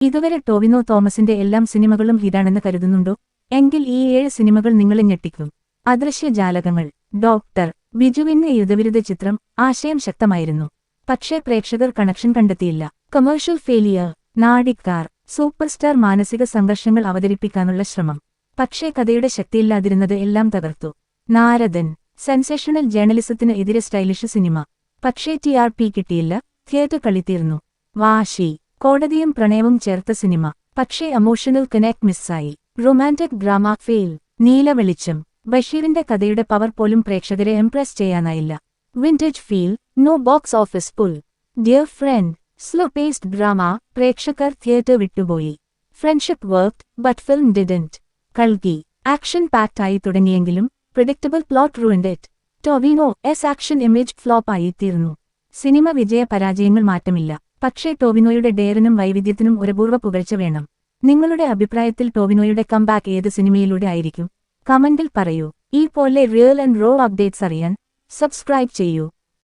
ഇതുവരെ ടോവിനോ തോമസിന്റെ എല്ലാം സിനിമകളും ഹിറ്റാണെന്ന് കരുതുന്നുണ്ടോ? എങ്കിൽ ഈ 7 സിനിമകൾ നിങ്ങളെ ഞെട്ടിക്കും. അദൃശ്യജാലകങ്ങൾ. ഡോക്ടർ ബിജുവിന്റെ യുദ്ധവിരുദ്ധ ചിത്രം ആശയം ശക്തമായിരുന്നു. പക്ഷേ പ്രേക്ഷകർ കണക്ഷൻ കണ്ടെത്തിയില്ല. Commercial failure. നാടിക്കാർ. സൂപ്പർസ്റ്റാർ മാനസിക സംഘർഷങ്ങൾ അവതരിപ്പിക്കാനുള്ള ശ്രമം. പക്ഷേ കഥയുടെ ശക്തിയില്ലാതിരുന്നത് എല്ലാം തകർത്തു. നാരദൻ. സെൻസേഷണൽ ജേർണലിസത്തിന് എതിരെ സ്റ്റൈലിഷ് സിനിമ. പക്ഷേ TRP കിട്ടിയില്ല, തിയേറ്റർ കളിത്തീർന്നു. വാശി. കോടതിയും പ്രണയവും ചേർത്ത സിനിമ. പക്ഷേ എമോഷണൽ കണക്ട് മിസ്സായി. Romantic drama fail. നീലവെളിച്ചം. ബഷീറിന്റെ കഥയുടെ പവർ പോലും പ്രേക്ഷകരെ ഇംപ്രസ് ചെയ്യാനായില്ല. Vintage feel. No box office pull. Dear friend. Slow paced drama. പ്രേക്ഷകർ തിയേറ്റർ വിട്ടുപോയി. Friendship worked but film didn't. കൽക്കി. ആക്ഷൻ പാക്ഡ് ആയി തുടങ്ങിയെങ്കിലും predictable plot ruined it. Tovino as action image flop ആയി തീർന്നു. സിനിമ വിജയ പരാജയങ്ങൾ മാറ്റമില്ല. പക്ഷേ ടോവിനോയുടെ ഡെയറിനും വൈവിധ്യത്തിനും ഒരപൂർവ പുകഴ്ച വേണം. നിങ്ങളുടെ അഭിപ്രായത്തിൽ ടോവിനോയുടെ കംബാക്ക് ഏത് സിനിമയിലൂടെ ആയിരിക്കും? കമന്റിൽ പറയൂ. ഈ പോലെ റിയൽ ആൻഡ് റോ അപ്ഡേറ്റ്സ് അറിയാൻ സബ്സ്ക്രൈബ് ചെയ്യൂ.